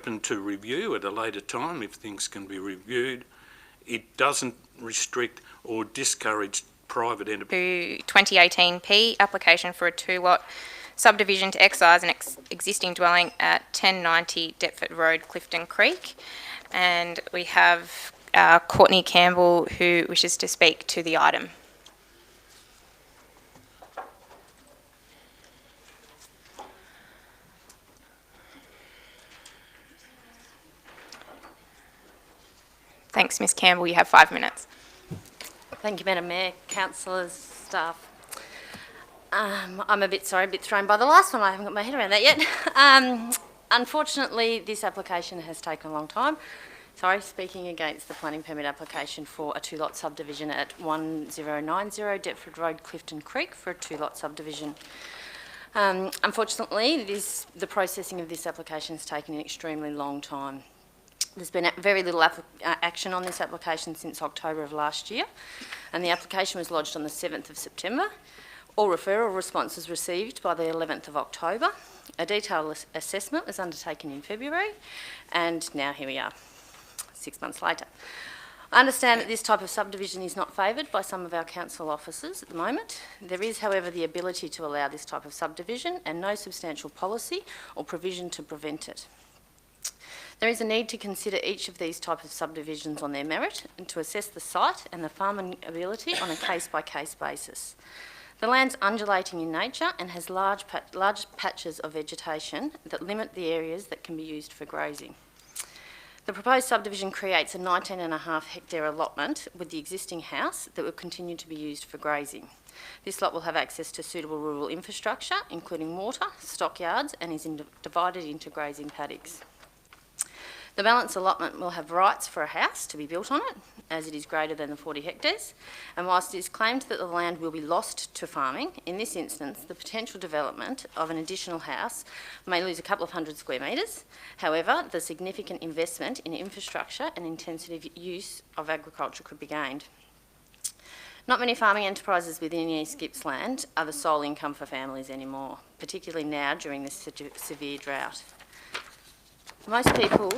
open to review at a later time if things can be reviewed. It doesn't restrict or discourage private enterprise. 2018P application for a 2-lot subdivision to excise an existing dwelling at 1090 Deptford Road, Clifton Creek. And we have Courtney Campbell who wishes to speak to the item. Thanks, Ms Campbell. You have 5 minutes. Thank you, Madam Mayor, councillors, staff. I'm a bit thrown by the last one. I haven't got my head around that yet. Unfortunately, this application has taken a long time. Speaking against the planning permit application for a 2-lot subdivision at 1090 Deptford Road, Clifton Creek for a 2-lot subdivision. Unfortunately, the processing of this application has taken an extremely long time. There's been very little action on this application since October of last year, and the application was lodged on the 7th of September. All referral responses received by the 11th of October. A detailed assessment was undertaken in February, and now here we are, 6 months later. I understand that this type of subdivision is not favoured by some of our council officers at the moment. There is, however, the ability to allow this type of subdivision and no substantial policy or provision to prevent it. There is a need to consider each of these types of subdivisions on their merit and to assess the site and the farming ability on a case-by-case basis. The land's undulating in nature and has large patches of vegetation that limit the areas that can be used for grazing. The proposed subdivision creates a 19.5 hectare allotment with the existing house that will continue to be used for grazing. This lot will have access to suitable rural infrastructure, including water, stockyards, and is divided into grazing paddocks. The balance allotment will have rights for a house to be built on it, as it is greater than the 40 hectares, and whilst it is claimed that the land will be lost to farming, in this instance the potential development of an additional house may lose a couple of hundred square metres. However, the significant investment in infrastructure and intensive use of agriculture could be gained. Not many farming enterprises within East Gippsland are the sole income for families anymore, particularly now during this severe drought. Most people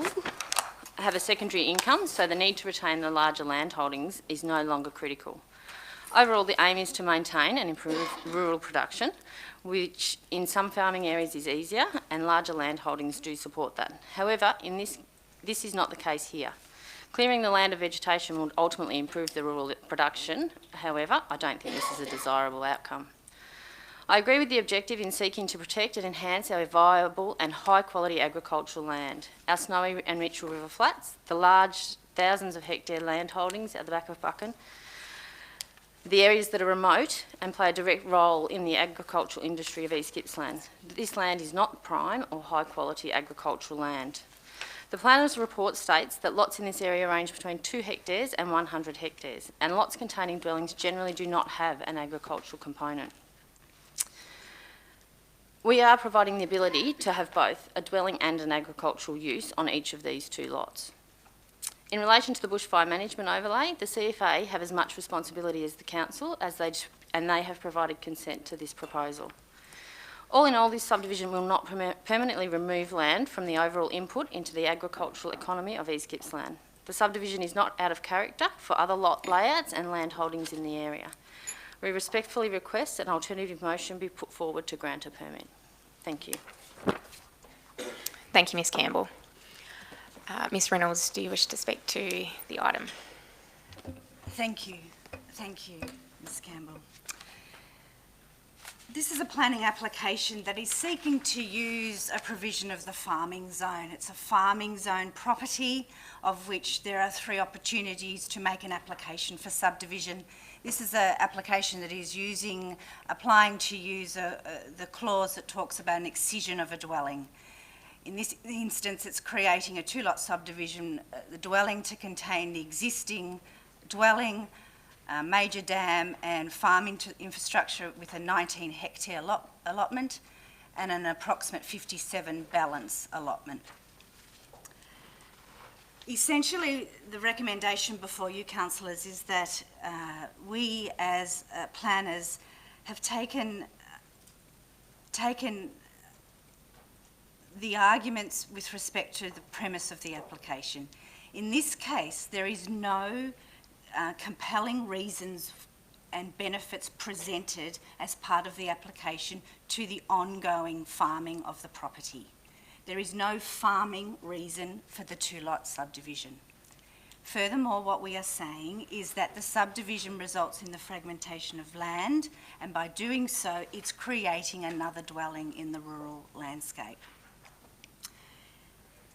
have a secondary income, so the need to retain the larger land holdings is no longer critical. Overall, the aim is to maintain and improve rural production, which in some farming areas is easier, and larger land holdings do support that. However, this is not the case here. Clearing the land of vegetation will ultimately improve the rural production. However, I don't think this is a desirable outcome. I agree with the objective in seeking to protect and enhance our viable and high-quality agricultural land, our snowy and Mitchell River flats, the large thousands of hectare land holdings at the back of Buchan, the areas that are remote and play a direct role in the agricultural industry of East Gippsland. This land is not prime or high-quality agricultural land. The planner's report states that lots in this area range between 2 hectares and 100 hectares, and lots containing dwellings generally do not have an agricultural component. We are providing the ability to have both a dwelling and an agricultural use on each of these 2 lots. In relation to the bushfire management overlay, the CFA have as much responsibility as the council, and they have provided consent to this proposal. All in all, this subdivision will not permanently remove land from the overall input into the agricultural economy of East Gippsland. The subdivision is not out of character for other lot layouts and land holdings in the area. We respectfully request an alternative motion be put forward to grant a permit. Thank you. Thank you, Ms Campbell. Ms Reynolds, do you wish to speak to the item? Thank you, Ms Campbell. This is a planning application that is seeking to use a provision of the farming zone. It's a farming zone property of which there are 3 opportunities to make an application for subdivision. This is an application that is applying to use the clause that talks about an excision of a dwelling. In this instance, it's creating a 2-lot subdivision, the dwelling to contain the existing dwelling, major dam and farm infrastructure with a 19 hectare allotment and an approximate 57 balance allotment. Essentially, the recommendation before you, councillors, is that we as planners have taken the arguments with respect to the premise of the application. In this case, there is no compelling reasons and benefits presented as part of the application to the ongoing farming of the property. There is no farming reason for the two-lot subdivision. Furthermore, what we are saying is that the subdivision results in the fragmentation of land, and by doing so, it's creating another dwelling in the rural landscape.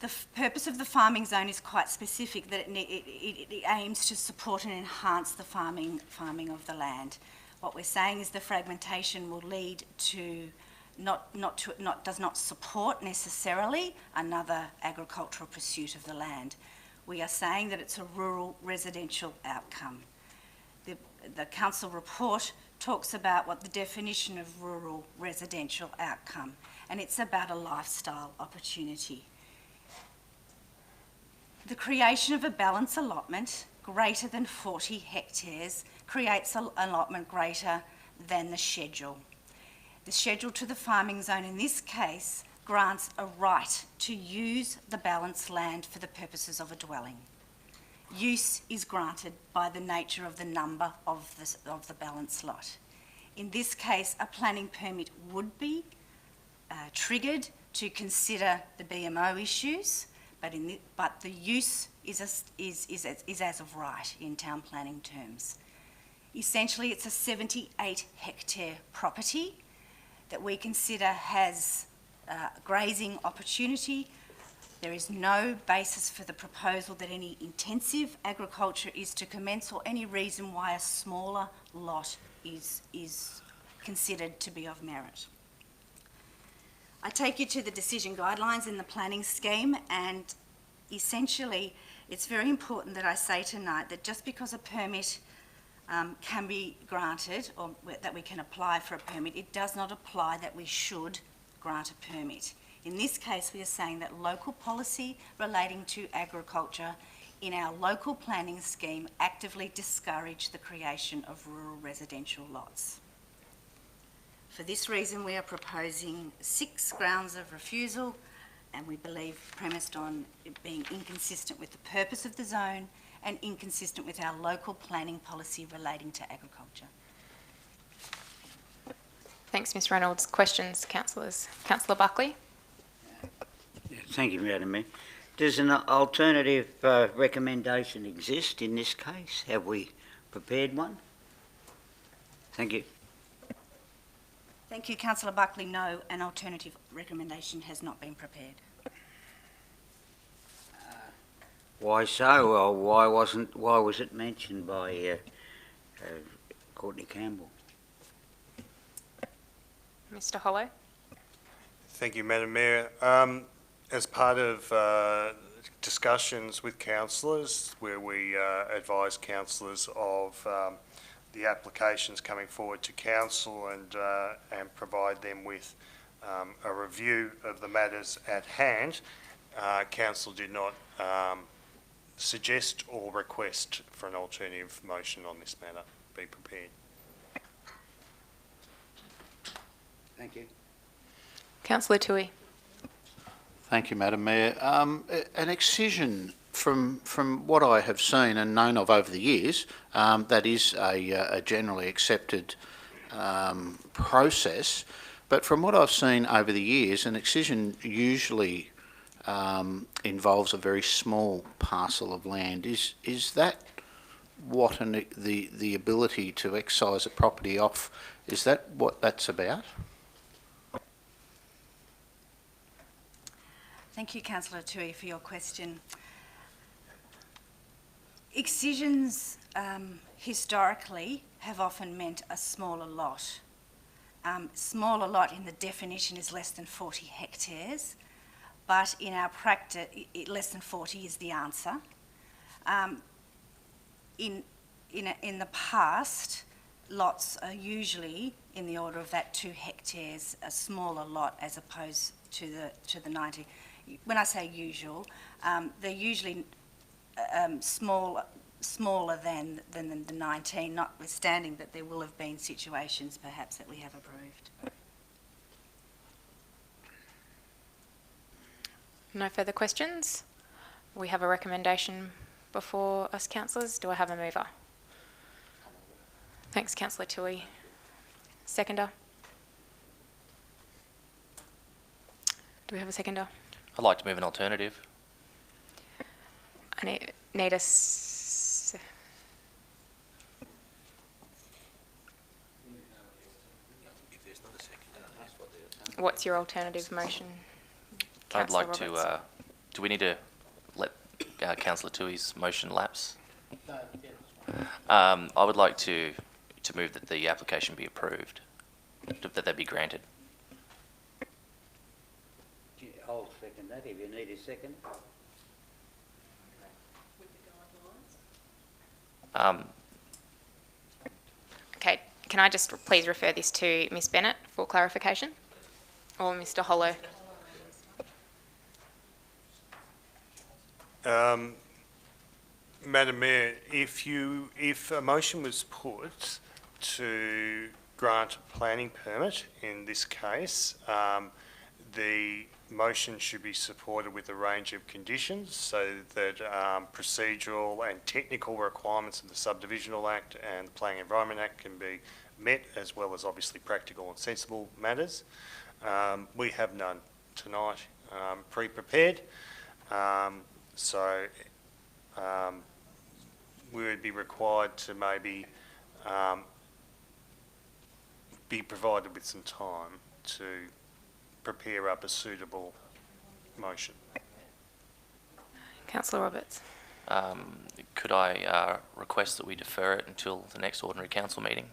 The purpose of the farming zone is quite specific, that it aims to support and enhance the farming of the land. What we're saying is the fragmentation will lead to does not support necessarily another agricultural pursuit of the land. We are saying that it's a rural residential outcome. The council report talks about what the definition of rural residential outcome, and it's about a lifestyle opportunity. The creation of a balance allotment greater than 40 hectares creates an allotment greater than the schedule. The schedule to the farming zone in this case grants a right to use the balanced land for the purposes of a dwelling. Use is granted by the nature of the number of the balanced lot. In this case, a planning permit would be triggered to consider the BMO issues, but the use is as of right in town planning terms. Essentially, it's a 78 hectare property that we consider has grazing opportunity. There is no basis for the proposal that any intensive agriculture is to commence, or any reason why a smaller lot is considered to be of merit. I take you to the decision guidelines in the planning scheme, and essentially it's very important that I say tonight that just because a permit can be granted, or that we can apply for a permit, it does not apply that we should grant a permit. In this case, we are saying that local policy relating to agriculture in our local planning scheme actively discourage the creation of rural residential lots. For this reason, we are proposing 6 grounds of refusal, and we believe premised on it being inconsistent with the purpose of the zone and inconsistent with our local planning policy relating to agriculture. Thanks, Ms Reynolds. Questions, councillors? Councillor Buckley? Thank you, Madam Mayor. Does an alternative recommendation exist in this case? Have we prepared one? Thank you. Thank you, Councillor Buckley. No, an alternative recommendation has not been prepared. Why so? Or why was it mentioned by Courtney Campbell? Mr Hollow? Thank you, Madam Mayor. As part of discussions with councillors, where we advise councillors of the applications coming forward to council and provide them with a review of the matters at hand, council did not suggest or request for an alternative motion on this matter be prepared. Thank you. Councillor Toohey? Thank you, Madam Mayor. An excision, from what I have seen and known of over the years, that is a generally accepted process. But from what I've seen over the years, an excision usually involves a very small parcel of land. Is that what the ability to excise a property off, is that what that's about? Thank you, Councillor Toohey, for your question. Excisions historically have often meant a smaller lot. Smaller lot in the definition is less than 40 hectares, but in our practice, less than 40 is the answer. In the past, lots are usually in the order of that 2 hectares, a smaller lot as opposed to the 90. When I say usual, they're usually smaller than the 19, notwithstanding that there will have been situations perhaps that we have approved. No further questions? We have a recommendation before us, councillors. Do I have a mover? Thanks, Councillor Toohey. Seconder? Do we have a seconder? I'd like to move an alternative. I need a What's your alternative motion? I'd like Councillor Roberts? to, do we need to let Councillor Toohey's motion lapse? I would like to move that the application be approved, that be granted. I'll second that if you need a second. Okay, can I just please refer this to Ms Bennett for clarification? Or Mr Hollow? Madam Mayor, if a motion was put to grant a planning permit in this case, the motion should be supported with a range of conditions so that procedural and technical requirements of the Subdivisional Act and the Planning Environment Act can be met, as well as obviously practical and sensible matters. We have none tonight pre-prepared, so we would be required to maybe be provided with some time to prepare up a suitable motion. Councillor Roberts? Could I request that we defer it until the next ordinary council meeting?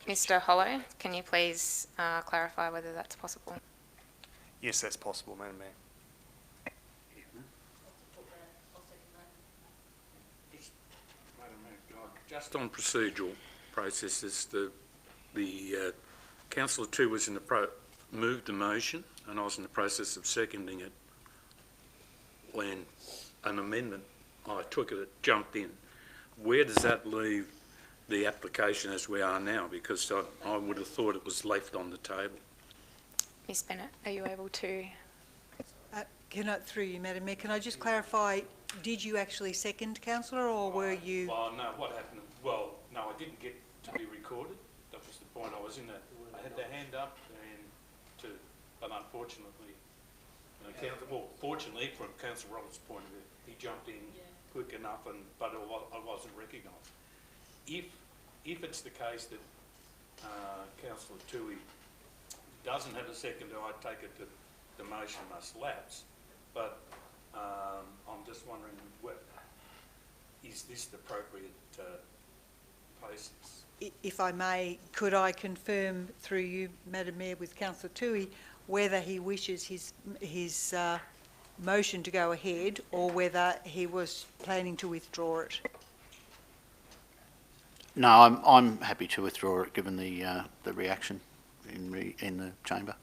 Mr Hollow, can you please clarify whether that's possible? Yes, that's possible, Madam Mayor. Just on procedural processes, the Councillor 2 was moved the motion, and I was in the process of seconding it when an amendment I took it jumped in. Where does that leave the application as we are now? Because I would have thought it was left on the table. Ms Bennett, are you able to? Through you, Madam Mayor, can I just clarify, did you actually second, councillor, or were you? Well, no, what happened, well, no, I didn't get to be recorded. That was the point. I was in I had the hand up but unfortunately, fortunately from Councillor Roberts' point of view, he jumped in quick enough, but I wasn't recognised. If it's the case that Councillor Toohey doesn't have a seconder, I take it that the motion must lapse. But I'm just wondering, is this the appropriate process? If I may, could I confirm through you, Madam Mayor, with Councillor Toohey, whether he wishes his motion to go ahead or whether he was planning to withdraw it? No, I'm happy to withdraw it, given the reaction in the chamber.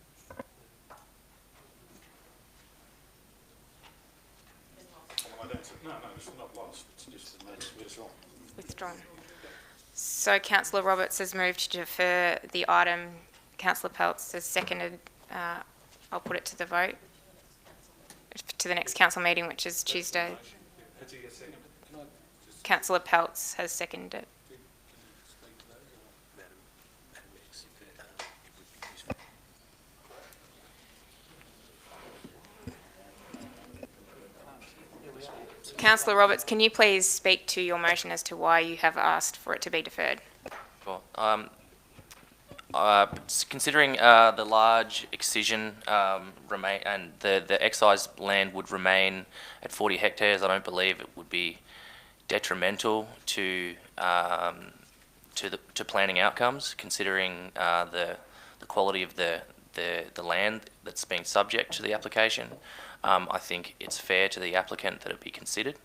No, it's not lost. It's just the matter withdrawn. Withdrawn. So Councillor Roberts has moved to defer the item. Councillor Peltz has seconded. I'll put it to the vote to the next council meeting, which is Tuesday. Councillor Peltz has seconded it. Councillor Roberts, can you please speak to your motion as to why you have asked for it to be deferred? Sure. Considering the large excision remain and the excise land would remain at 40 hectares, I don't believe it would be detrimental to planning outcomes. Considering the quality of the land that's being subject to the application, I think it's fair to the applicant that it be considered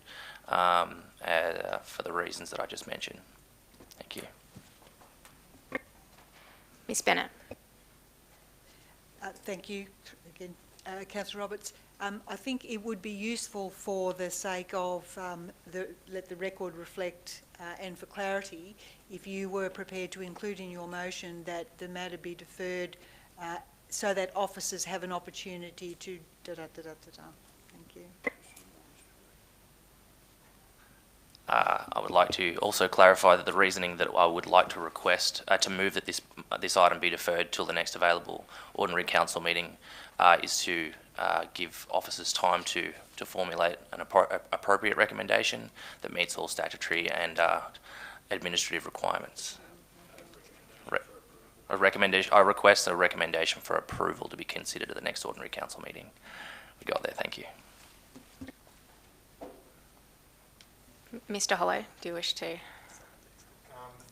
for the reasons that I just mentioned. Thank you. Ms Bennett. Thank you again Councillor Roberts, I think it would be useful for the sake of let the record reflect and for clarity, if you were prepared to include in your motion that the matter be deferred so that officers have an opportunity to Thank you. I would like to also clarify that the reasoning that I would like to request to move that this item be deferred till the next available ordinary council meeting is to give officers time to formulate an appropriate recommendation that meets all statutory and administrative requirements. I request a recommendation for approval to be considered at the next ordinary council meeting. We got there, thank you. Mr. Hollow, do you wish to?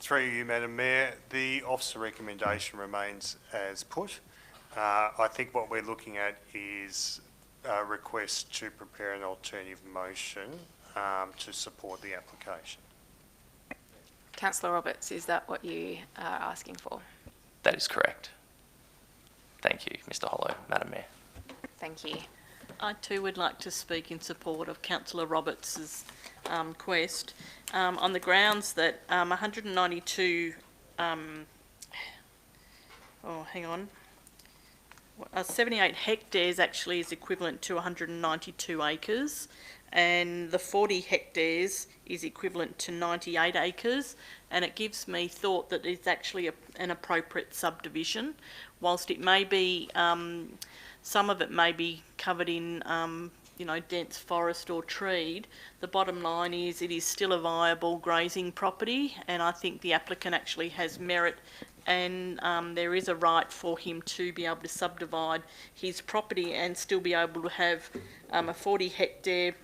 Through you, Madam Mayor, the officer recommendation remains as put. I think what we're looking at is a request to prepare an alternative motion to support the application. Councillor Roberts, is that what you are asking for? That is correct. Thank you, Mr. Hollow, Madam Mayor. Thank you. I too would like to speak in support of Councillor Roberts's quest on the grounds that 192, 78 hectares actually is equivalent to 192 acres, and the 40 hectares is equivalent to 98 acres, and it gives me thought that it's actually an appropriate subdivision. Whilst it may be, some of it may be covered in dense forest or treed, the bottom line is it is still a viable grazing property, and I think the applicant actually has merit, and there is a right for him to be able to subdivide his property and still be able to have a 40 hectare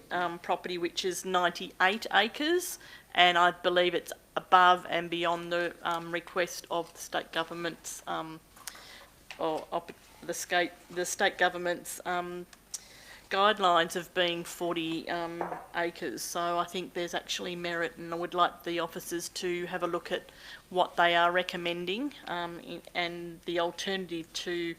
property which is 98 acres, and I believe it's above and beyond the request of the state government's the state government's guidelines of being 40 acres. So I think there's actually merit, and I would like the officers to have a look at what they are recommending and the alternative to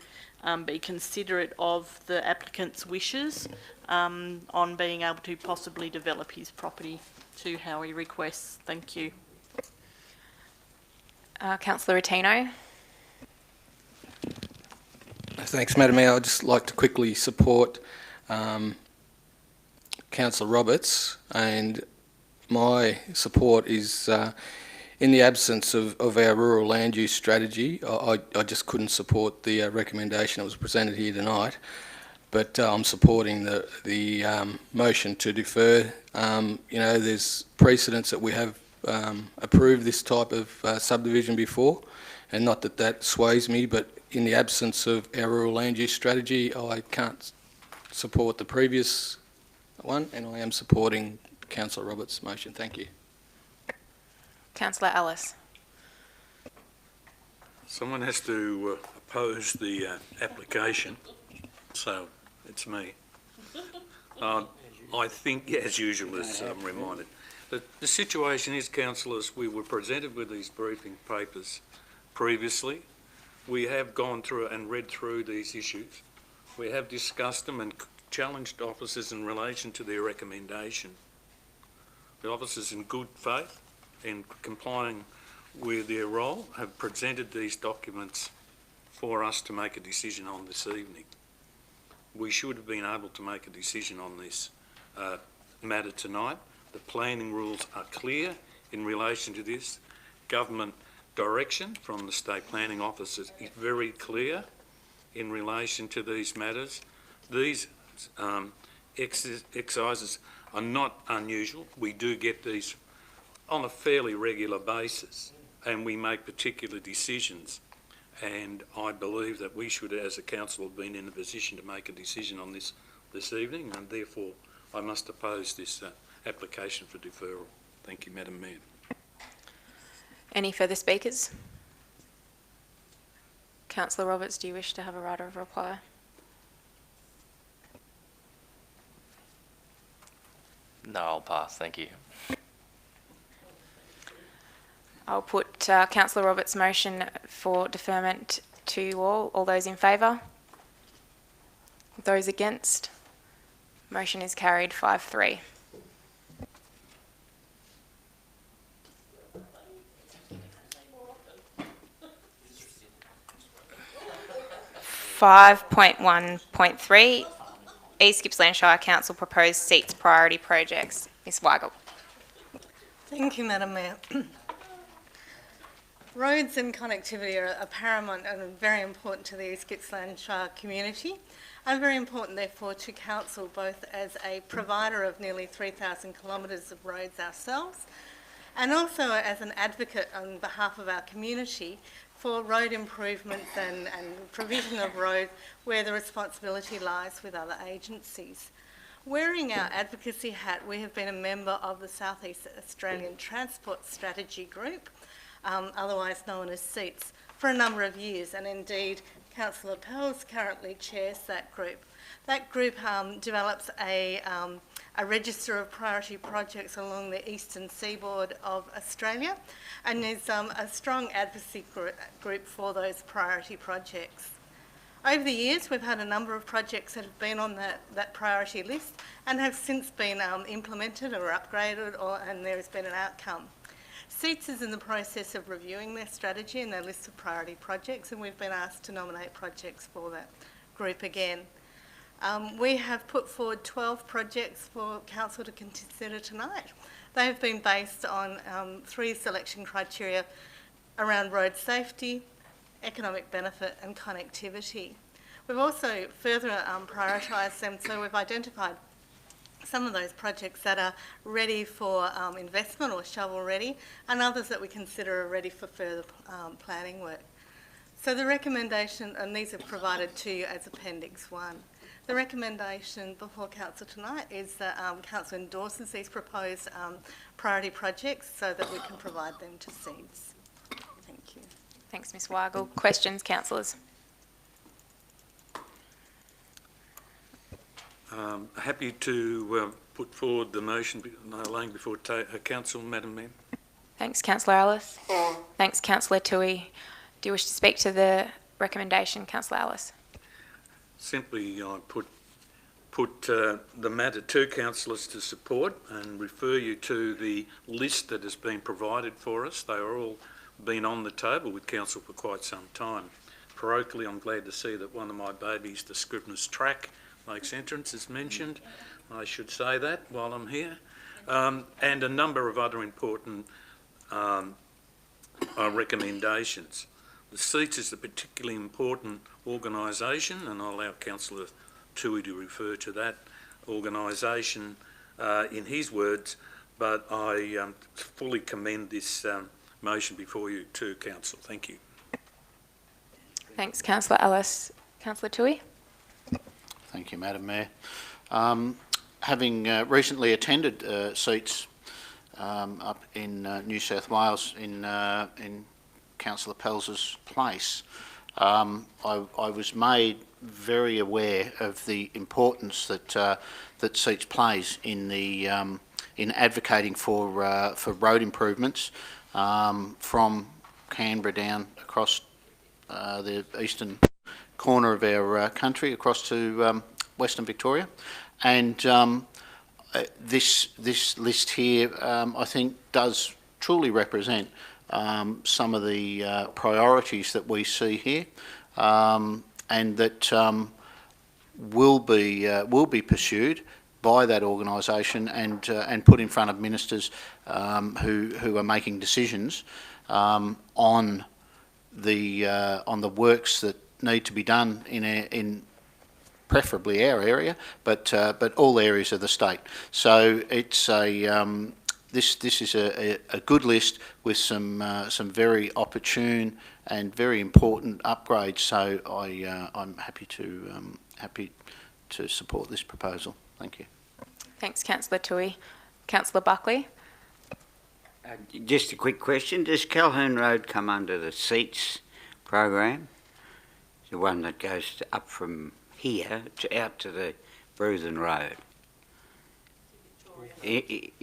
be considerate of the applicant's wishes on being able to possibly develop his property to how he requests. Thank you. Councillor Rotino. Thanks, Madam Mayor. I'd just like to quickly support Councillor Roberts, and my support is in the absence of our rural land use strategy. I just couldn't support the recommendation that was presented here tonight, but I'm supporting the motion to defer. There's precedents that we have approved this type of subdivision before, and not that that sways me, but in the absence of our rural land use strategy, I can't support the previous one, and I am supporting Councillor Roberts' motion. Thank you. Councillor Ellis. Someone has to oppose the application, so it's me. I think, as usual, as I'm reminded, the situation is, councillors, we were presented with these briefing papers previously. We have gone through and read through these issues. We have discussed them and challenged officers in relation to their recommendation. The officers, in good faith, in complying with their role, have presented these documents for us to make a decision on this evening. We should have been able to make a decision on this matter tonight. The planning rules are clear in relation to this. Government direction from the state planning officers is very clear in relation to these matters. These exercises are not unusual. We do get these on a fairly regular basis, and we make particular decisions. And I believe that we should, as a council, have been in a position to make a decision on this evening, and therefore I must oppose this application for deferral. Thank you, Madam Mayor. Any further speakers? Councillor Roberts, do you wish to have a right of reply? No, I'll pass. Thank you. I'll put Councillor Roberts' motion for deferment to all. All those in favour? Those against? Motion is carried 5-3. Five point 1.3, East Gippsland Shire Council proposed seats priority projects. Ms Weigel. Thank you, Madam Mayor. Roads and connectivity are paramount and very important to the East Gippsland Shire community, and very important therefore to Council both as a provider of nearly 3,000 kilometres of roads ourselves, and also as an advocate on behalf of our community for road improvements and provision of road where the responsibility lies with other agencies. Wearing our advocacy hat, we have been a member of the South East Australian Transport Strategy Group, otherwise known as SEATS, for a number of years, and indeed Councillor Pels currently chairs that group. That group develops a register of priority projects along the eastern seaboard of Australia, and is a strong advocacy group for those priority projects. Over the years, we've had a number of projects that have been on that priority list and have since been implemented or upgraded, and there has been an outcome. SEATS is in the process of reviewing their strategy and their list of priority projects, and we've been asked to nominate projects for that group again. We have put forward 12 projects for Council to consider tonight. They have been based on 3 selection criteria around road safety, economic benefit and connectivity. We've also further prioritised them, so we've identified some of those projects that are ready for investment or shovel ready, and others that we consider are ready for further planning work. So the recommendation, and these are provided to you as Appendix 1, the recommendation before Council tonight is that Council endorses these proposed priority projects so that we can provide them to SEATS. Thank you. Thanks, Ms Weigel. Questions, councillors? Happy to put forward the motion laying before Council, Madam Mayor. Thanks, Councillor Ellis. Thanks, Councillor Toohey. Do you wish to speak to the recommendation, Councillor Ellis? Simply, I put the matter to councillors to support and refer you to the list that has been provided for us. They are all been on the table with council for quite some time. Parochially, I'm glad to see that one of my babies, the Scribner's Track, makes entrance, as mentioned. I should say that while I'm here. And a number of other important recommendations. The SEATS is a particularly important organisation, and I'll allow Councillor Toohey to refer to that organisation in his words, but I fully commend this motion before you to Council. Thank you. Thanks, Councillor Ellis. Councillor Toohey? Thank you, Madam Mayor. Having recently attended SEATS up in New South Wales in Councillor Pels's place, I was made very aware of the importance that SEATS plays in the in advocating for road improvements from Canberra down across the eastern corner of our country across to Western Victoria, and this list here I think does truly represent some of the priorities that we see here, and that will be pursued by that organisation and put in front of ministers who are making decisions on the works that need to be done in preferably our area, but all areas of the state. So it's this is a good list with some very opportune and very important upgrades. So I'm happy to support this proposal. Thank you. Thanks, Councillor Toohey. Councillor Buckley? Just a quick question. Does Calhoun Road come under the SEATS program? The one that goes up from here out to the Bruthen Road? Yeah. It's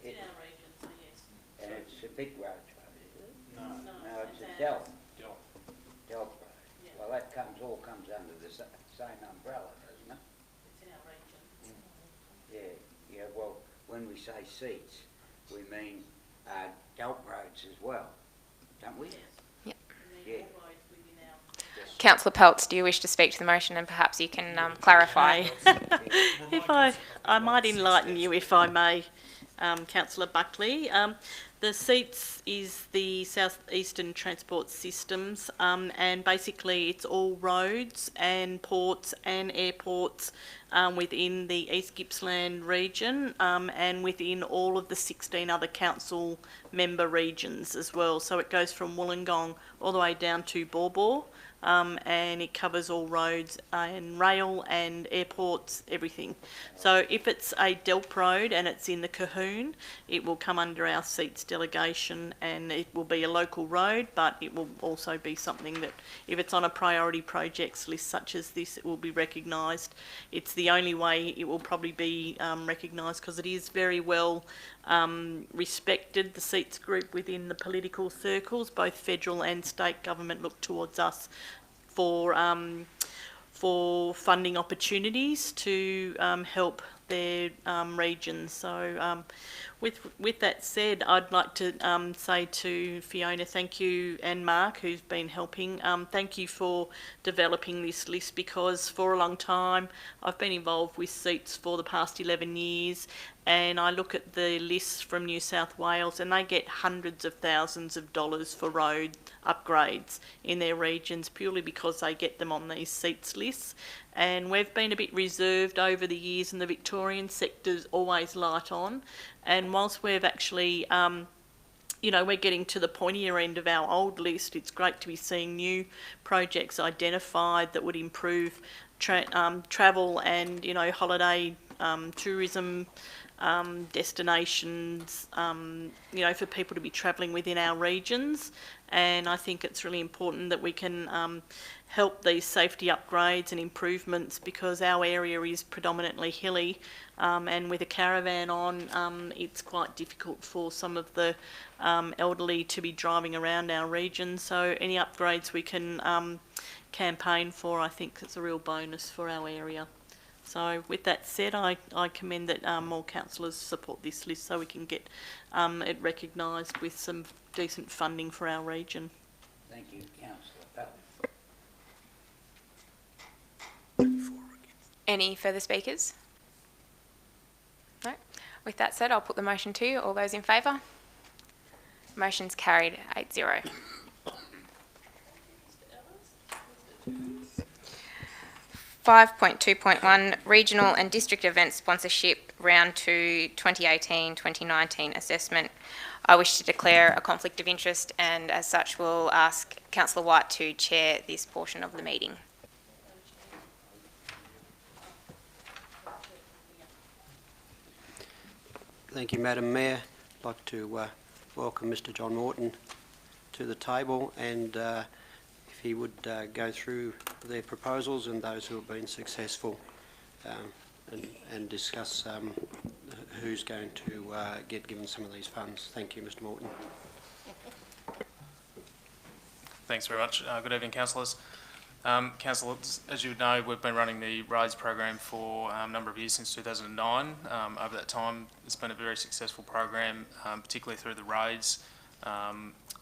in our region, so yes. And it's a big road, is it? No, it's a Delp. Delp. Delp Road. Yeah. Well, that all comes under the same umbrella, does when we say seats, we mean DELP roads as well, don't we? Yep. Yeah. Councillor Peltz, do you wish to speak to the motion, and perhaps you can clarify? If I might enlighten you, if I may, Councillor Buckley. The SEATS is the South Eastern Transport Systems, and basically it's all roads and ports and airports within the East Gippsland region, and within all of the 16 other council member regions as well. So it goes from Wollongong all the way down to Bawbaw. And it covers all roads and rail and airports, everything. So if it's a DELP road and it's in the Cahoon, it will come under our seats delegation, and it will be a local road, but it will also be something that, if it's on a priority projects list such as this, it will be recognised. It's the only way it will probably be recognised, because it is very well respected, the seats group within the political circles. Both federal and state government look towards us for funding opportunities to help their regions. So with that said, I'd like to say to Fiona, thank you, and Mark, who's been helping. Thank you for developing this list, because for a long time I've been involved with seats for the past 11 years, and I look at the lists from New South Wales, and they get hundreds of thousands of dollars for road upgrades in their regions, purely because they get them on these seats lists. And we've been a bit reserved over the years, and the Victorian sector's always light on. And whilst we've actually, you know, we're getting to the pointier end of our old list, it's great to be seeing new projects identified that would improve travel and, you know, holiday tourism destinations, you know, for people to be travelling within our regions. And I think it's really important that we can help these safety upgrades and improvements, because our area is predominantly hilly, and with a caravan on, it's quite difficult for some of the elderly to be driving around our region. So any upgrades we can campaign for, I think it's a real bonus for our area. So with that said, I commend that more councillors support this list, so we can get it recognised with some decent funding for our region. Thank you, Councillor. Any further speakers? No? With that said, I'll put the motion to you. All those in favour? Motion's carried 8-0. (5.2.1) Regional and District Event Sponsorship Round 2 2018-2019 Assessment. I wish to declare a conflict of interest, and as such will ask Councillor White to chair this portion of the meeting. Thank you, Madam Mayor. I'd like to welcome Mr John Morton to the table, and if he would go through their proposals and those who have been successful, and discuss who's going to get given some of these funds. Thank you, Mr Morton. Thanks very much. Good evening, councillors. Councillors, as you know, we've been running the roads program for a number of years, since 2009. Over that time, it's been a very successful program, particularly through the roads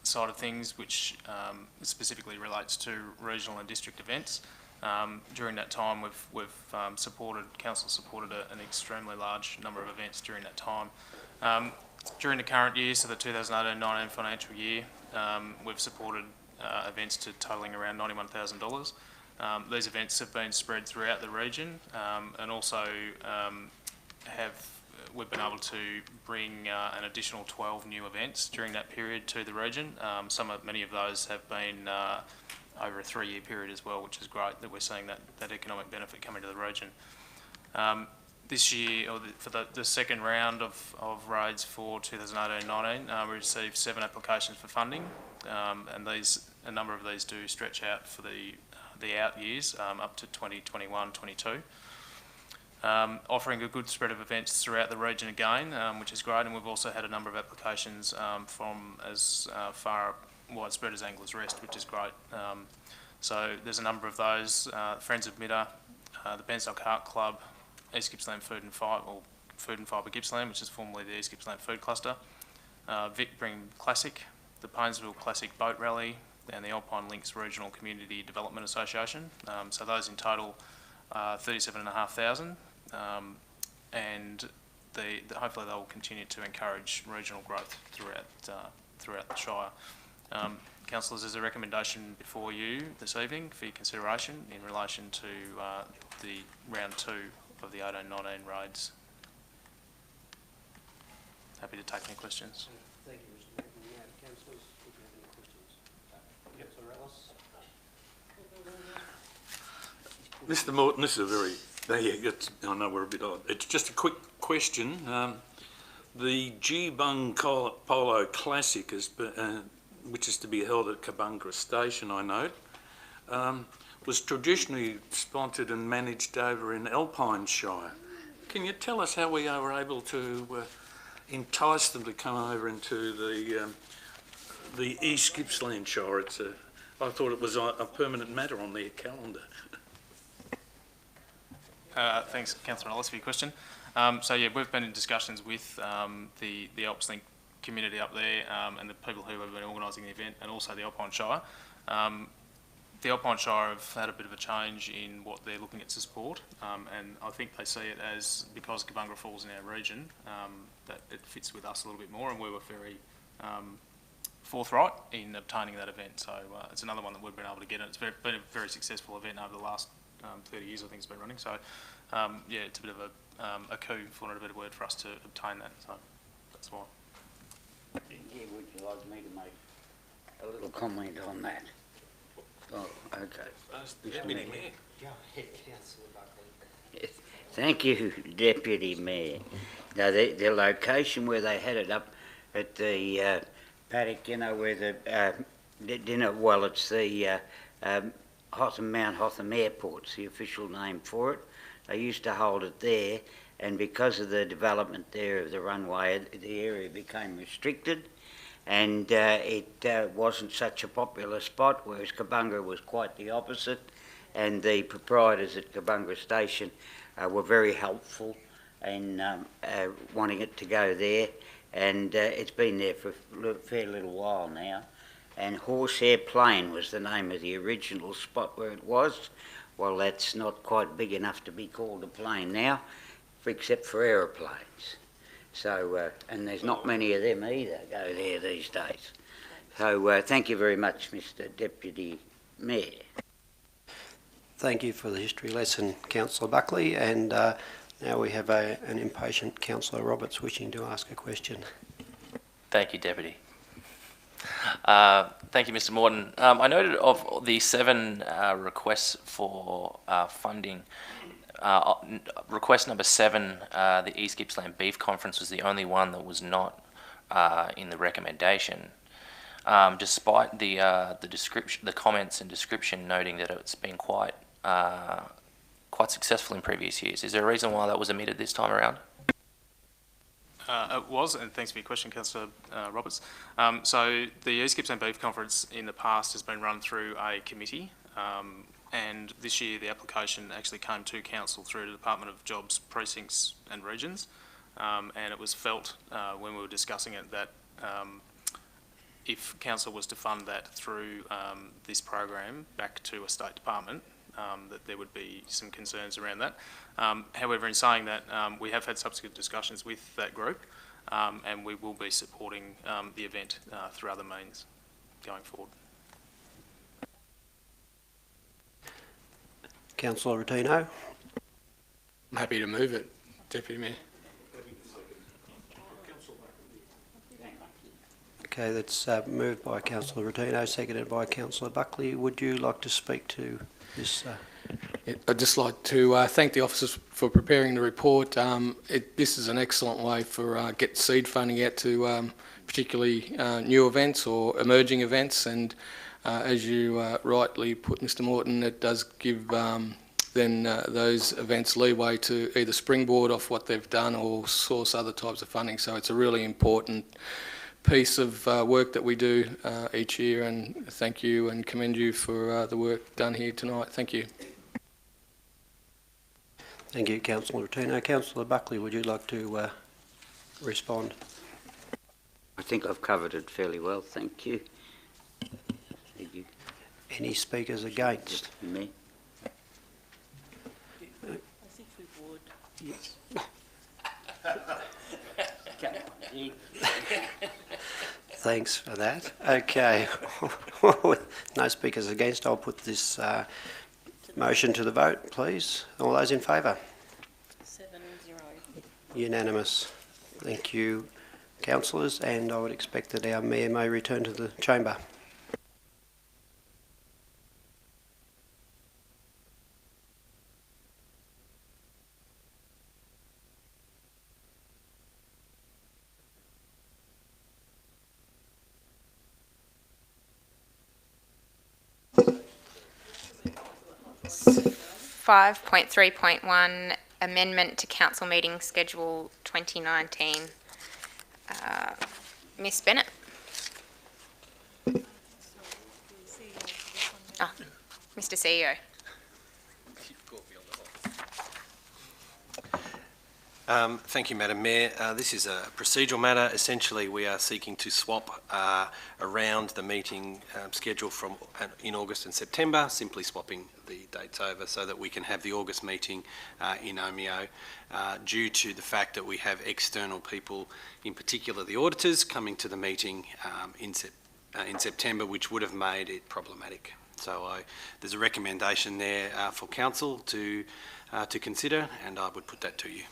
side of things, which specifically relates to regional and district events. During that time, council supported an extremely large number of events during that time. During the current year, so the 2018-19 financial year, we've supported events totalling around $91,000. These events have been spread throughout the region, and also we've been able to bring an additional 12 new events during that period to the region. Many of those have been over a 3-year period as well, which is great that we're seeing that economic benefit coming to the region. This year, or for the second round of roads for 2018-19, we received 7 applications for funding, and a number of these do stretch out for the out years, up to 2021-22. Offering a good spread of events throughout the region again, which is great, and we've also had a number of applications from as far widespread as Anglers Rest, which is great. So there's a number of those, Friends of Midder, the Bairnsdale Kart Club, East Gippsland Food and Fight, or Food and Fibre Gippsland, which is formerly the East Gippsland Food Cluster, Vic Bring Classic, the Painesville Classic Boat Rally, and the Alpine Links Regional Community Development Association. So those in total, 37,500, and hopefully they will continue to encourage regional growth throughout the Shire. Councillors, there's a recommendation before you this evening for your consideration in relation to the round 2 of the 18-19 raids. Happy to take any questions. Thank you, Mr. Morton. Councillors, if you have any questions. Councillor Ellis? Mr. Morton, this is a very, I know we're a bit odd. It's just a quick question. The Gippsland Polo Classic, which is to be held at Kabungra Station, I note, was traditionally sponsored and managed over in Alpine Shire. Can you tell us how we were able to entice them to come over into the East Gippsland Shire? I thought it was a permanent matter on their calendar. Thanks, Councillor Ellis, for your question. So yeah, we've been in discussions with the AlpsLink community up there and the people who have been organising the event, and also the Alpine Shire. The Alpine Shire have had a bit of a change in what they're looking at to support, and I think they see it as, because Kabungra falls in our region, that it fits with us a little bit more, and we were very forthright in obtaining that event. So it's another one that we've been able to get, and it's been a very successful event over the last 30 years, I think it's been running. So yeah, it's a bit of a coup, for want of a better word, for us to obtain that. So that's why. Yeah, would you like me to make a little comment on that? Oh, okay. Deputy Mayor. Go ahead, Councillor Buckley. Yes. Thank you, Deputy Mayor. Now, the location where they had it up at the paddock, you know, where the dinner, well, it's the Mount Hotham Airport's the official name for it. They used to hold it there, and because of the development there of the runway, the area became restricted, and it wasn't such a popular spot, whereas Kabungra was quite the opposite, and the proprietors at Kabungra Station were very helpful in wanting it to go there, and it's been there for a fair little while now. And Horsehair Plain was the name of the original spot where it was. Well, that's not quite big enough to be called a plain now, except for aeroplanes. So, and there's not many of them either go there these days. So thank you very much, Mr. Deputy Mayor. Thank you for the history lesson, Councillor Buckley, and now we have an impatient Councillor Roberts wishing to ask a question. Thank you, Deputy. Thank you, Mr. Morton. I noted of the 7 requests for funding, request number 7, the East Gippsland Beef Conference, was the only one that was not in the recommendation, despite the description, the comments and description noting that it's been quite successful in previous years. Is there a reason why that was omitted this time around? It was, and thanks for your question, Councillor Roberts. So the East Gippsland Beef Conference in the past has been run through a committee, and this year the application actually came to Council through the Department of Jobs, Precincts and Regions, and it was felt when we were discussing it that if Council was to fund that through this program back to a state department, that there would be some concerns around that. However, in saying that, we have had subsequent discussions with that group, and we will be supporting the event through other means going forward. Councillor Rotino. I'm happy to move it, Deputy Mayor. Okay, that's moved by Councillor Rotino, seconded by Councillor Buckley. Would you like to speak to this? I'd just like to thank the officers for preparing the report. This is an excellent way for get seed funding out to particularly new events or emerging events, and as you rightly put, Mr. Morton, it does give then those events leeway to either springboard off what they've done or source other types of funding. So it's a really important piece of work that we do each year, and thank you and commend you for the work done here tonight. Thank you. Thank you, Councillor Rotino. Councillor Buckley, would you like to respond? I think I've covered it fairly well, thank you. Thank you. Any speakers against? Me? As if we would. Yes. Thanks for that. Okay. No speakers against. I'll put this motion to the vote, please. All those in favour? 7-0. Unanimous. Thank you, councillors, and I would expect that our Mayor may return to the chamber. Five point 3.1 amendment to council meeting schedule 2019. Miss Bennett. Mr. CEO. Thank you, Madam Mayor. This is a procedural matter. Essentially, we are seeking to swap around the meeting schedule from in August and September, simply swapping the dates over so that we can have the August meeting in Omeo, due to the fact that we have external people, in particular the auditors, coming to the meeting in September, which would have made it problematic. So there's a recommendation there for council to consider, and I would put that to you.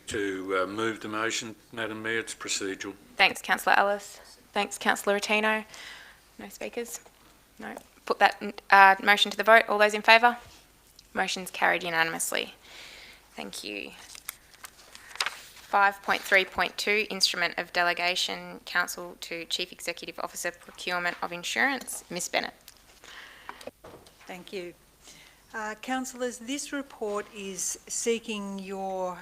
To move the motion, Madam Mayor, it's procedural. Thanks, Councillor Ellis. Thanks, Councillor Rotino. No speakers? No. Put that motion to the vote. All those in favour? Motion's carried unanimously. Thank you. 5.3.2, Instrument of Delegation, Council to Chief Executive Officer, Procurement of Insurance. Ms Bennett. Thank you. Councillors, this report is seeking your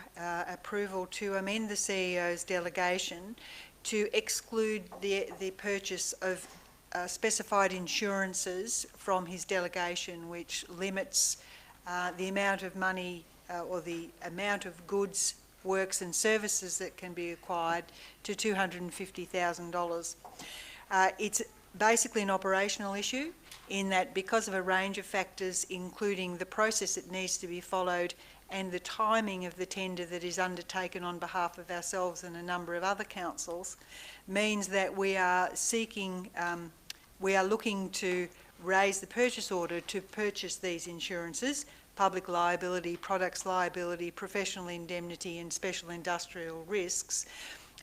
approval to amend the CEO's delegation to exclude the purchase of specified insurances from his delegation, which limits the amount of money or the amount of goods, works and services that can be acquired to $250,000. It's basically an operational issue, in that because of a range of factors, including the process that needs to be followed and the timing of the tender that is undertaken on behalf of ourselves and a number of other councils, means that we are seeking, we are looking to raise the purchase order to purchase these insurances: public liability, products liability, professional indemnity and special industrial risks,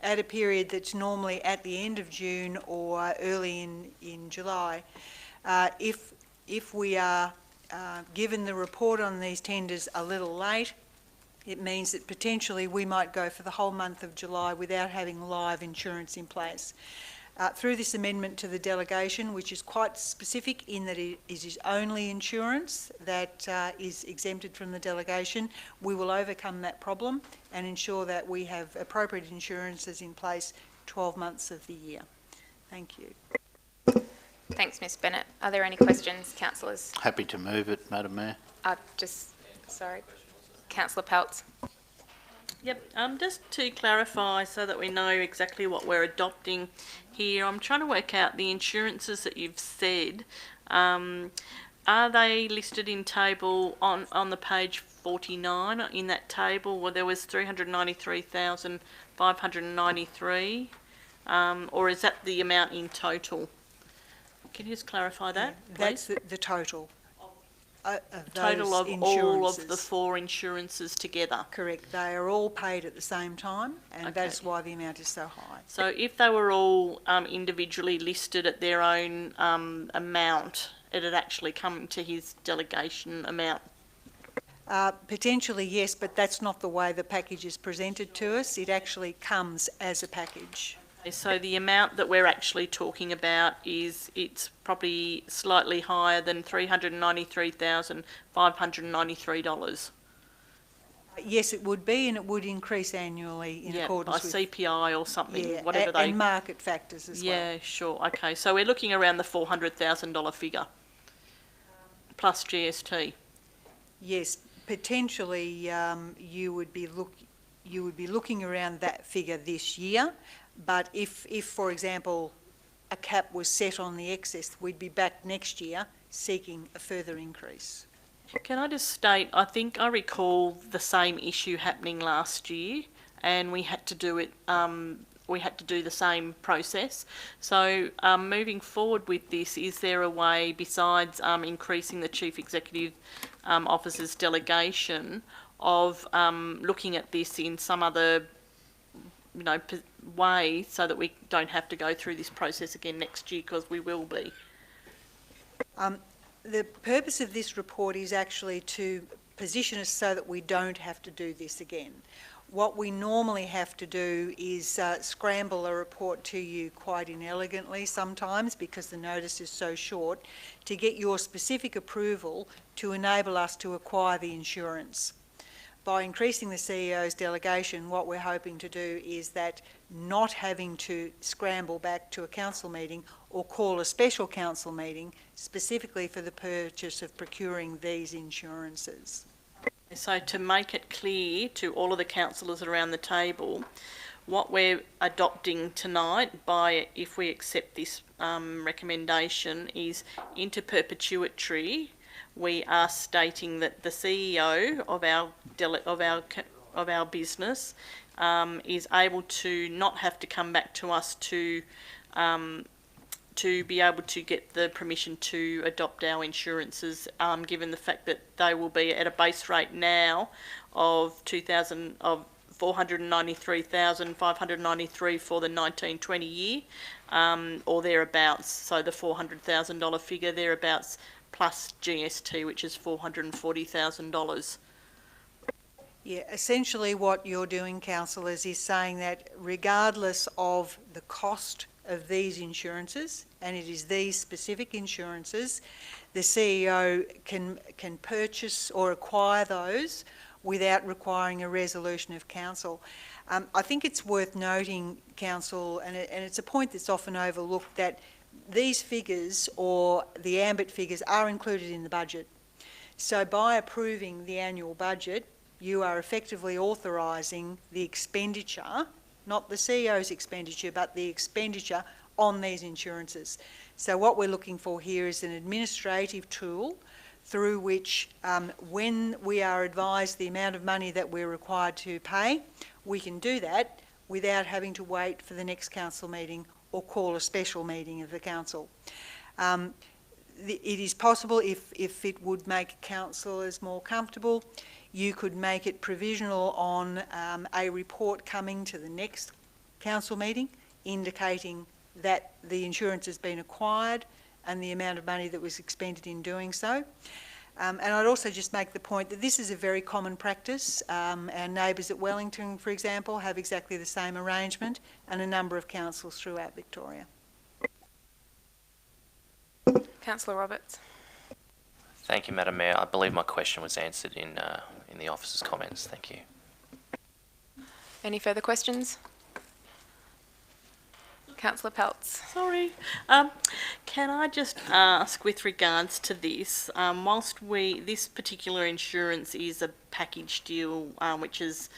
at a period that's normally at the end of June or early in July. If we are given the report on these tenders a little late, it means that potentially we might go for the whole month of July without having live insurance in place. Through this amendment to the delegation, which is quite specific in that it is only insurance that is exempted from the delegation, we will overcome that problem and ensure that we have appropriate insurances in place 12 months of the year. Thank you. Thanks, Ms Bennett. Are there any questions, councillors? Happy to move it, Madam Mayor. Sorry, Councillor Peltz. Yep, just to clarify so that we know exactly what we're adopting here, I'm trying to work out the insurances that you've said. Are they listed in table on the page 49 in that table where there was 393,593, or is that the amount in total? Can you just clarify that, please? That's the total. Total of all of the 4 insurances together? Correct. They are all paid at the same time, and that's why the amount is so high. So if they were all individually listed at their own amount, it'd actually come to his delegation amount? Potentially, yes, but that's not the way the package is presented to us. It actually comes as a package. So the amount that we're actually talking about it's probably slightly higher than $393,593. Yes, it would be, and it would increase annually in accordance with CPI or something, whatever and market factors as well. Yeah, sure. Okay, so we're looking around the $400,000 figure plus GST. Yes, potentially you would be looking around that figure this year, but if for example, a cap was set on the excess, we'd be back next year seeking a further increase. Can I just state, I think I recall the same issue happening last year, and we had to do it, we had to do the same process. So moving forward with this, is there a way, besides increasing the Chief Executive Officer's delegation, of looking at this in some other way so that we don't have to go through this process again next year, because we will be? The purpose of this report is actually to position us so that we don't have to do this again. What we normally have to do is scramble a report to you quite inelegantly sometimes, because the notice is so short, to get your specific approval to enable us to acquire the insurance. By increasing the CEO's delegation, what we're hoping to do is that not having to scramble back to a council meeting or call a special council meeting specifically for the purchase of procuring these insurances. So to make it clear to all of the councillors around the table, what we're adopting tonight, if we accept this recommendation, is inter perpetuity. We are stating that the CEO of our business is able to not have to come back to us to be able to get the permission to adopt our insurances, given the fact that they will be at a base rate now of $493,593 for the 1920 year, or thereabouts. So the $400,000 figure thereabouts, plus GST, which is $440,000. Yeah, essentially what you're doing, councillors, is saying that regardless of the cost of these insurances, and it is these specific insurances, the CEO can purchase or acquire those without requiring a resolution of council. I think it's worth noting, council, and it's a point that's often overlooked, that these figures, or the ambit figures, are included in the budget. So by approving the annual budget, you are effectively authorising the expenditure, not the CEO's expenditure, but the expenditure on these insurances. So what we're looking for here is an administrative tool through which, when we are advised the amount of money that we're required to pay, we can do that without having to wait for the next council meeting or call a special meeting of the council. It is possible, if it would make councillors more comfortable, you could make it provisional on a report coming to the next council meeting indicating that the insurance has been acquired and the amount of money that was expended in doing so. And I'd also just make the point that this is a very common practice. Our neighbours at Wellington, for example, have exactly the same arrangement, and a number of councils throughout Victoria. Councillor Roberts. Thank you, Madam Mayor. I believe my question was answered in the officer's comments. Thank you. Any further questions? Councillor Peltz. Sorry. Can I just ask, with regards to this, whilst this particular insurance is a package deal which is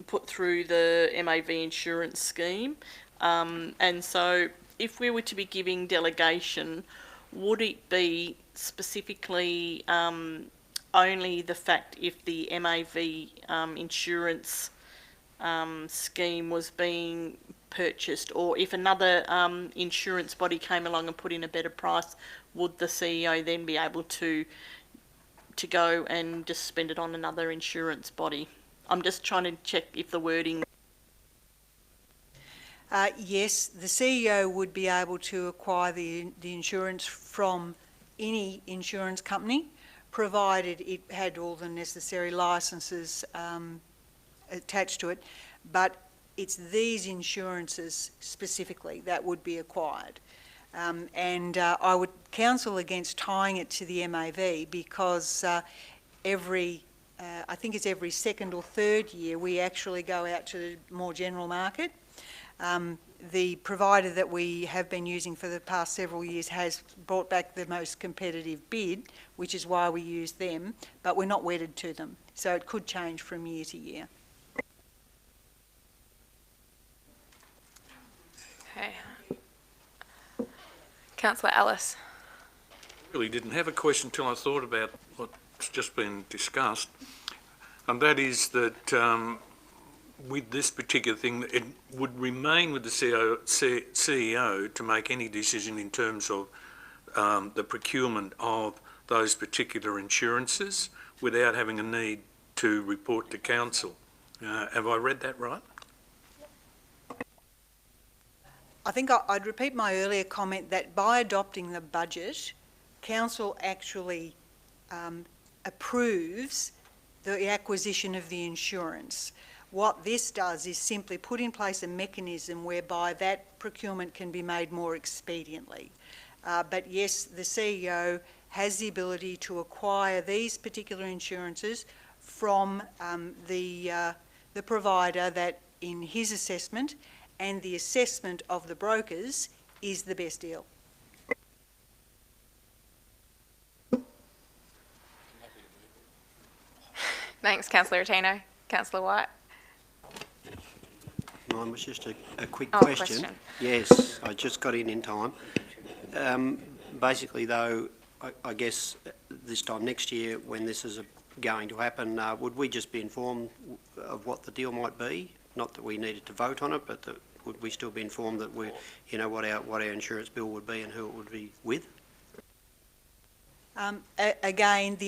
put through the MAV insurance scheme, and so if we were to be giving delegation, would it be specifically only the fact if the MAV insurance scheme was being purchased, or if another insurance body came along and put in a better price, would the CEO then be able to go and just spend it on another insurance body? I'm just trying to check if the wording... Yes, the CEO would be able to acquire the insurance from any insurance company, provided it had all the necessary licences attached to it, but it's these insurances specifically that would be acquired. And I would counsel against tying it to the MAV, because I think it's every second or third year we actually go out to the more general market. the provider that we have been using for the past several years has brought back the most competitive bid, which is why we use them, but we're not wedded to them. So it could change from year to year. Okay. Councillor Ellis. Really didn't have a question until I thought about what's just been discussed, and that is that with this particular thing, it would remain with the CEO to make any decision in terms of the procurement of those particular insurances without having a need to report to council. Have I read that right? I think I'd repeat my earlier comment that by adopting the budget, council actually approves the acquisition of the insurance. What this does is simply put in place a mechanism whereby that procurement can be made more expediently. But yes, the CEO has the ability to acquire these particular insurances from the provider that, in his assessment and the assessment of the brokers, is the best deal. Thanks, Councillor Tino. Councillor White. Mine was just a quick Oh, question. Yes, I just got in time. Basically, though, I guess this time next year, when this is going to happen, would we just be informed of what the deal might be? Not that we needed to vote on it, but that would we still be informed that we, you know, what our insurance bill would be and who it would be with? Again,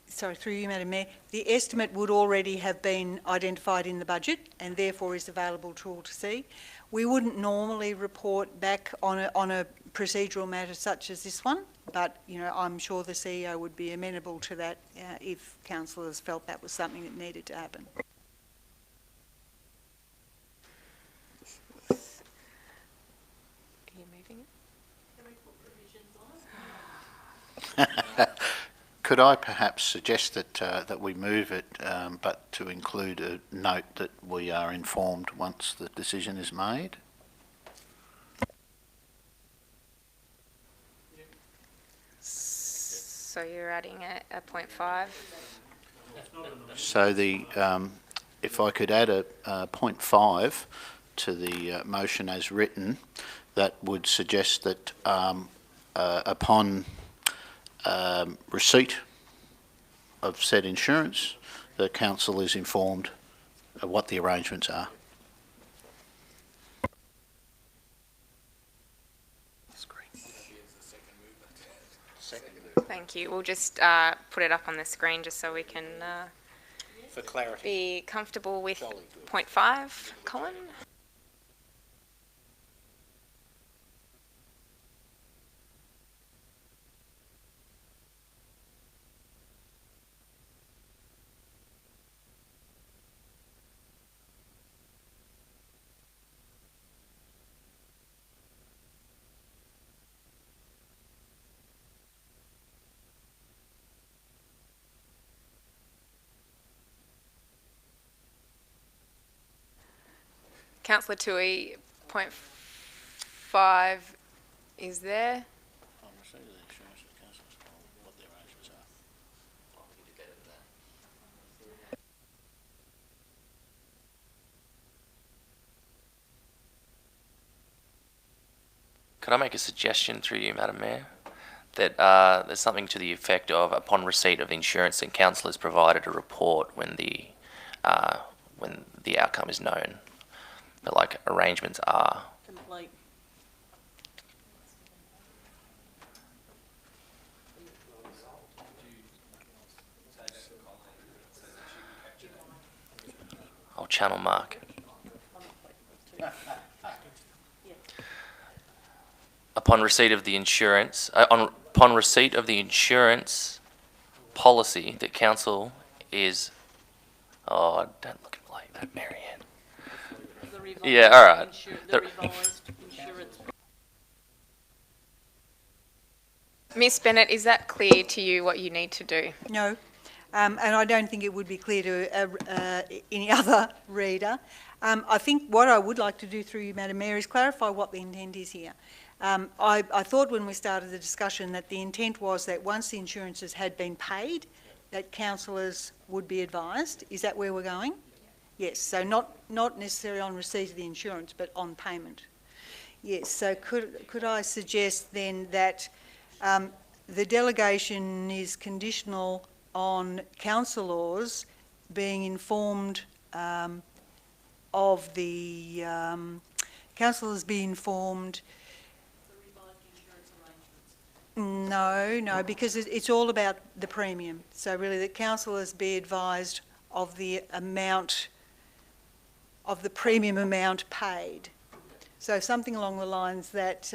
sorry, through you, Madam Mayor, the estimate would already have been identified in the budget and therefore is available to all to see. We wouldn't normally report back on a procedural matter such as this one, but you know, I'm sure the CEO would be amenable to that if councillors felt that was something that needed to happen. Are you moving it? Could I perhaps suggest that we move it, but to include a note that we are informed once the decision is made? So you're adding a 0.5? So if I could add a 0.5 to the motion as written, that would suggest that upon receipt of said insurance, the council is informed of what the arrangements are. Thank you. We'll just put it up on the screen just so we can For clarity. be comfortable with 0.5, Colin. Councillor Tui, 0.5 is there. Could I make a suggestion through you, Madam Mayor? That there's something to the effect of, upon receipt of insurance, and council is provided a report when the outcome is known. But like arrangements are. Complete. I'll channel Mark. Upon receipt of the insurance, upon receipt of the insurance policy that council is, oh, don't look at me like that, Marianne. Yeah, all right. The revised insurance. Miss Bennett, is that clear to you what you need to do? No. and I don't think it would be clear to any other reader. I think what I would like to do through you, Madam Mayor, is clarify what the intent is here. I thought when we started the discussion that the intent was that once the insurances had been paid, that councillors would be advised. Is that where we're going? Yes, so not necessarily on receipt of the insurance, but on payment. Yes, so could I suggest then that the delegation is conditional on councillors being informed of the councillors be informed. No, because it's all about the premium. So really, the councillors be advised of the amount of the premium amount paid. So something along the lines that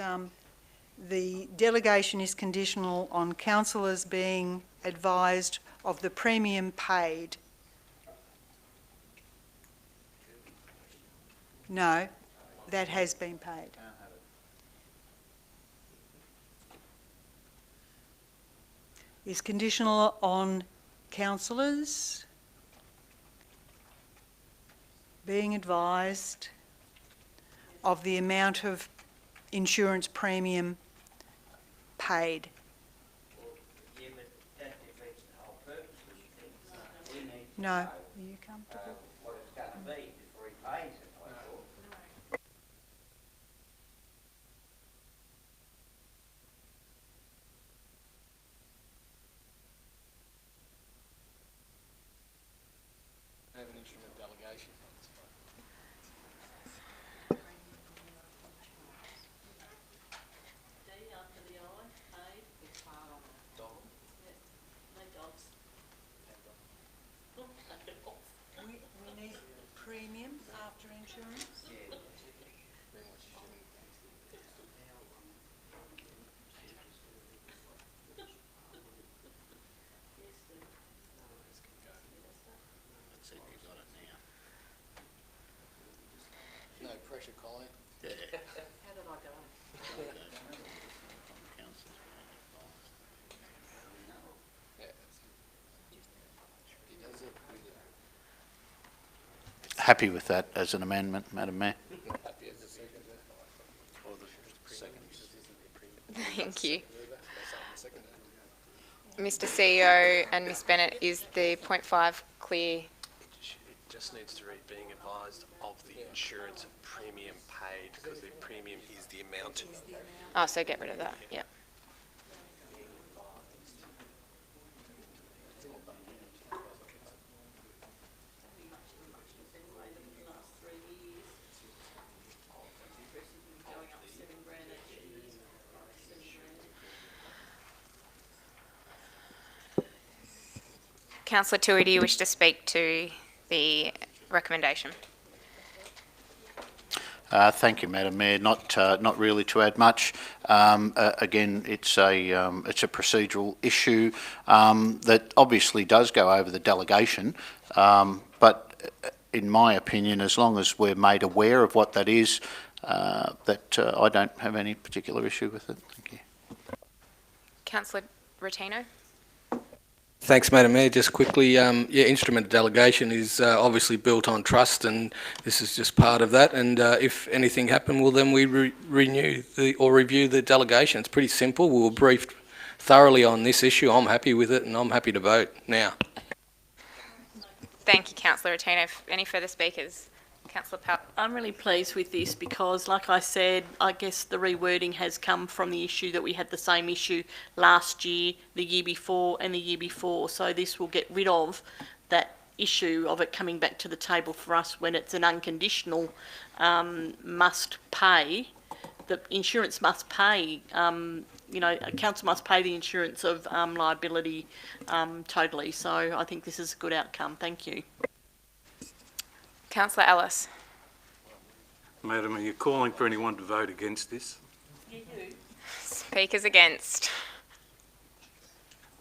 the delegation is conditional on councillors being advised of the premium paid. No, that has been paid. Is conditional on councillors being advised of the amount of insurance premium paid. Yeah, but that defeats the whole purpose of the thing. We need to No. know Are you comfortable? what it's going to be before he pays it, I thought. Have an instrument delegation. We need premium after insurance? No pressure, Colin. Yeah. How did I go? Happy with that as an amendment, Madam Mayor. Thank you. Mr. CEO and Ms. Bennett, is the 0.5 clear? It just needs to read being advised of the insurance premium paid, because the premium is the amount. Oh, so get rid of that, yeah. Councillor Tui, do you wish to speak to the recommendation? Thank you, Madam Mayor. Not really to add much. Again, it's a procedural issue that obviously does go over the delegation, but in my opinion, as long as we're made aware of what that is, I don't have any particular issue with it. Thank you. Councillor Rotino? Thanks, Madam Mayor. Just quickly, instrument delegation is obviously built on trust, and this is just part of that. And if anything happened, well, then we renew or review the delegation. It's pretty simple. We were briefed thoroughly on this issue. I'm happy with it, and I'm happy to vote now. Thank you, Councillor Rotino. Any further speakers? Councillor Powell. I'm really pleased with this because, like I said, I guess the rewording has come from the issue that we had the same issue last year, the year before and the year before. So this will get rid of that issue of it coming back to the table for us when it's an unconditional must pay. The insurance must pay, a council must pay the insurance of liability totally. So I think this is a good outcome. Thank you. Councillor Ellis. Madam, are you calling for anyone to vote against this? You do. Speakers against.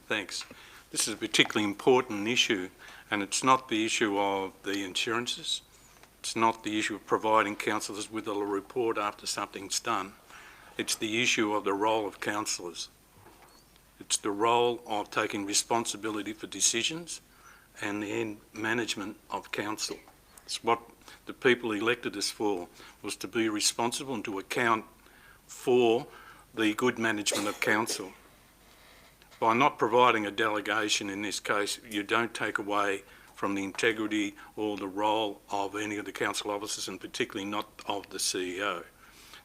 Thanks. This is a particularly important issue, and it's not the issue of the insurances. It's not the issue of providing councillors with a report after something's done. It's the issue of the role of councillors. It's the role of taking responsibility for decisions and the end management of council. It's what the people elected us for, was to be responsible and to account for the good management of council. By not providing a delegation in this case, you don't take away from the integrity or the role of any of the council officers, and particularly not of the CEO.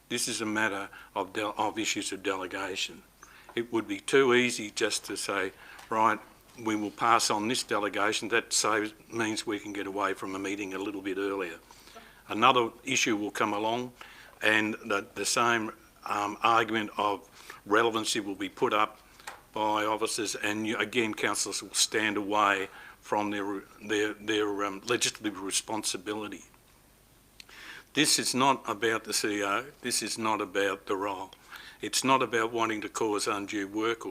This is a matter of issues of delegation. It would be too easy just to say, right, we will pass on this delegation. That means we can get away from a meeting a little bit earlier. Another issue will come along, and the same argument of relevancy will be put up by officers, and again, councillors will stand away from their legislative responsibility. This is not about the CEO. This is not about the role. It's not about wanting to cause undue work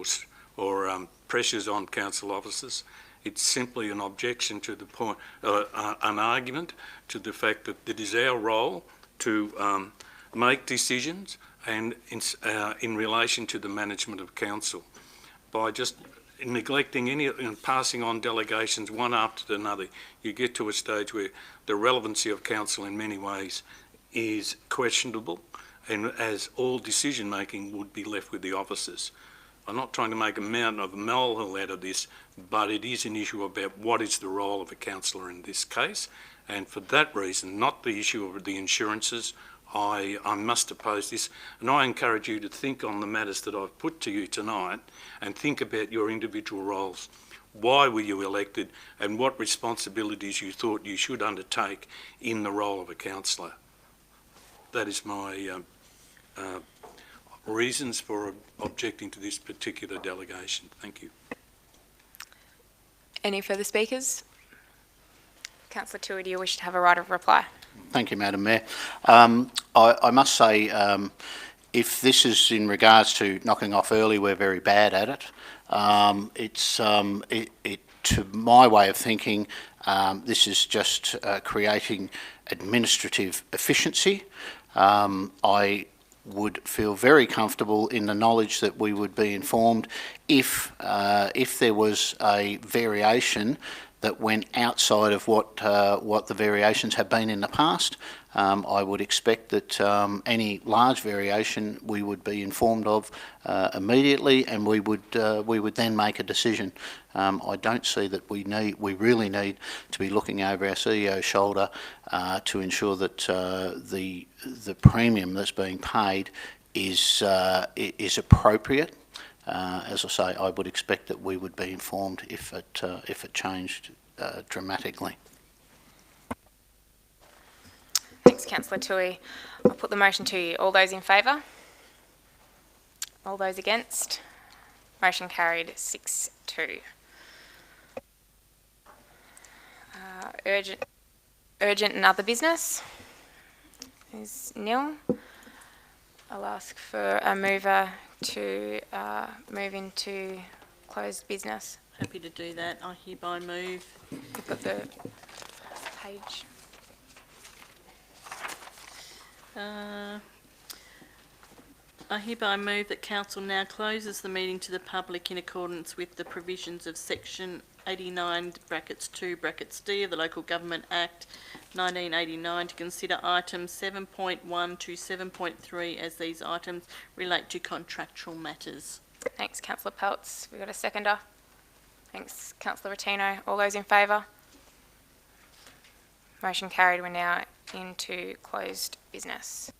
or pressures on council officers. It's simply an objection to the point, an argument to the fact that it is our role to make decisions and in relation to the management of council. By just neglecting any and passing on delegations one after another, you get to a stage where the relevancy of council in many ways is questionable, and as all decision making would be left with the officers. I'm not trying to make a mountain of a molehill out of this, but it is an issue about what is the role of a councillor in this case, and for that reason, not the issue of the insurances, I must oppose this, and I encourage you to think on the matters that I've put to you tonight and think about your individual roles. Why were you elected, and what responsibilities you thought you should undertake in the role of a councillor? That is my reasons for objecting to this particular delegation. Thank you. Any further speakers? Councillor Toohey, do you wish to have a right of reply? Thank you, Madam Mayor. I must say, if this is in regards to knocking off early, we're very bad at it. To my way of thinking, this is just creating administrative efficiency. I would feel very comfortable in the knowledge that we would be informed if there was a variation that went outside of what the variations have been in the past. I would expect that any large variation we would be informed of immediately, and we would then make a decision. I don't see that we really need to be looking over our CEO's shoulder to ensure that the premium that's being paid is appropriate. As I say, I would expect that we would be informed if it changed dramatically. Thanks, Councillor Toohey. I'll put the motion to you. All those in favour? All those against? Motion carried 6-2. Urgent and other business is nil. I'll ask for a mover to move into closed business. Happy to do that. I hereby move. You've got the page. I hereby move that Council now closes the meeting to the public in accordance with the provisions of Section 89(2)(d) of the Local Government Act 1989 to consider items 7.1 to 7.3 as these items relate to contractual matters. Thanks, Councillor Peltz. We've got a seconder. Thanks, Councillor Rattino. All those in favour? Motion carried. We're now into closed business.